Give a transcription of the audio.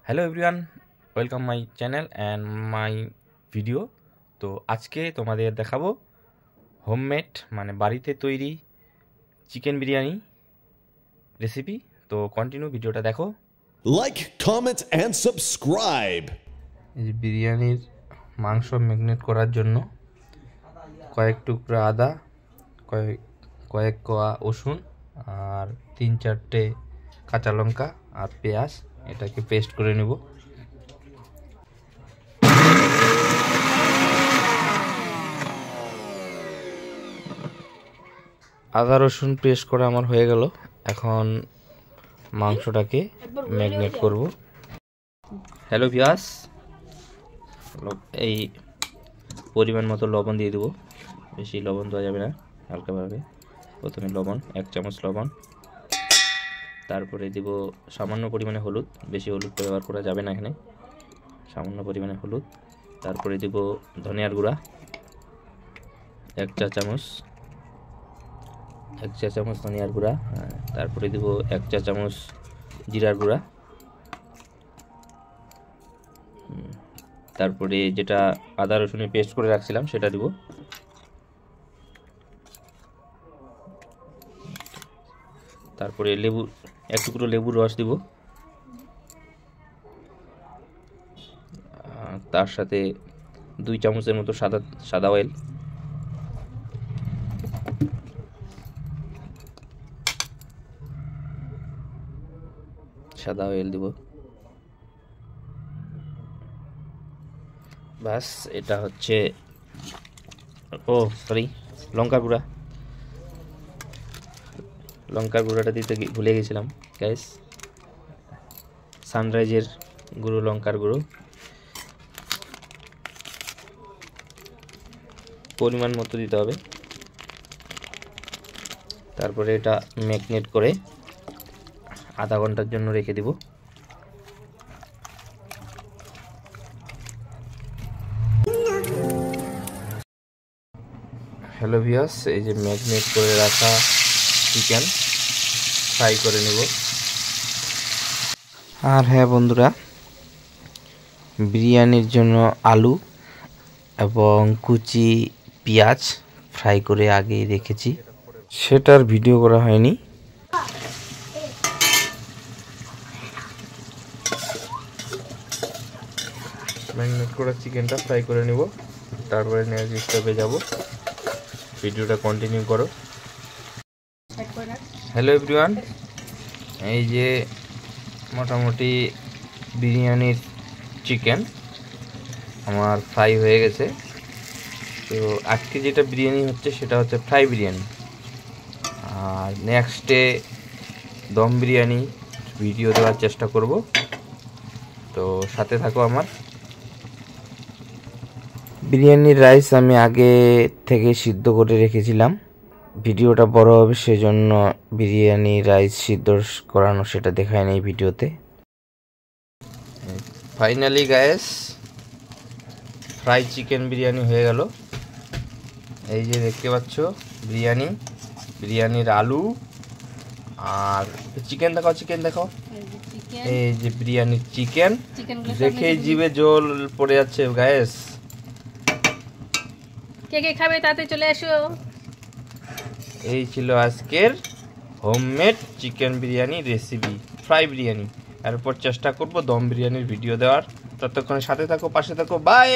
Hello everyone welcome my channel and my video. तो आज के तुम्हारे देखाबो होममेड माने बाड़ीते तैरी चिकेन बिरियानी रेसिपि। तो कन्टिन्यू भिडियोटा देखो। Like, comment and subscribe. बिरियानिर मांस मैगनेट करार जन्य कयेक टुकरा आदा कयेक कोया रसुन और 3-4टे काँचा लंका और पेঁয়াজ এটাকে পেস্ট করে নেব। আদা রসুন পেস্ট করা আমার হয়ে গেল। এখন মাংসটাকে ম্যারিনেট করব। হ্যালো ভিউয়ার্স, এই পরিমাণ মতো লবণ দিয়ে দেব। বেশি লবণ দেওয়া যাবে না, হালকাভাবে। প্রথমে লবণ 1 চামচ লবণ, তারপরে দিব সামান্য পরিমাণে হলুদ, বেশি হলুদ ব্যবহার করা যাবে না এখানে, সামান্য পরিমাণে হলুদ। তারপরে দিব ধনিয়ার গুঁড়া 1 চা চামচ, 1 চা চামচ ধনিয়ার গুঁড়া। তারপরে দিব 1 চা চামচ জিরার গুঁড়া। তারপরে যেটা আদা রসুনের পেস্ট করে রাখছিলাম সেটা দিব। তারপরে লেবু, 1 টুকরো লেবুর রস দিব। তার সাথে 2 চামচের মতো সাদা অয়েল, দিব। বাস, এটা হচ্ছে লঙ্কার গুঁড়া। লঙ্কার গুঁড়াটা দিতে ভুলে গেছিলাম গাইস। সানরাইজের গুঁড়ো, লঙ্কার গুঁড়ো পরিমাণ মতো দিতে হবে। তারপরে এটা ম্যারিনেট করে আধা ঘন্টার জন্য রেখে দিব। হ্যালো ভিউয়ার্স, এই যে ম্যারিনেট করে রাখা চিকেন ফ্রাই করে নেব। আর হ্যাঁ বন্ধুরা, বিরিয়ানির জন্য আলু এবং কুচি পেঁয়াজ ফ্রাই করে আগেই রেখেছি, সেটার ভিডিও করা হয়নি। ম্যারিনেট করা চিকেনটা ফ্রাই করে নেব, তারপরে নেক্সট স্টেপে যাব। ভিডিওটা কন্টিনিউ করো। হ্যালো এভরিওয়ান, এই যে মোটামুটি বিরিয়ানির চিকেন আমার ফ্রাই হয়ে গেছে। তো আজকে যেটা বিরিয়ানি হচ্ছে সেটা হচ্ছে ফ্রাই বিরিয়ানি, আর নেক্সটে দম বিরিয়ানি ভিডিও দেওয়ার চেষ্টা করব। তো সাথে থাকো আমার। বিরিয়ানির রাইস আমি আগে থেকে সিদ্ধ করে রেখেছিলাম, ভিডিওটা বড় হবে সেজন্য বিরিয়ানি রাইস সিদ্ধ করানো সেটা দেখায় নাই ভিডিওতে। Finally guys, fry chicken biryani হয়ে গেল। এই যে দেখতে পাচ্ছ বিরিয়ানির আলু আর চিকেন দেখাও, চিকেন দেখাও। এই যে বিরিয়ানির চিকেন দেখেই জিভে জল পড়ে যাচ্ছে গাইস। কে কে খাবে তাতে চলে আসো। এই ছিল আজকের homemade chicken biryani recipe, fry biryani. এরপর চেষ্টা করব দম বিরিয়ানির ভিডিও দেওয়ার। ততক্ষণ সাথে থাকো, পাশে থাকো, বাই।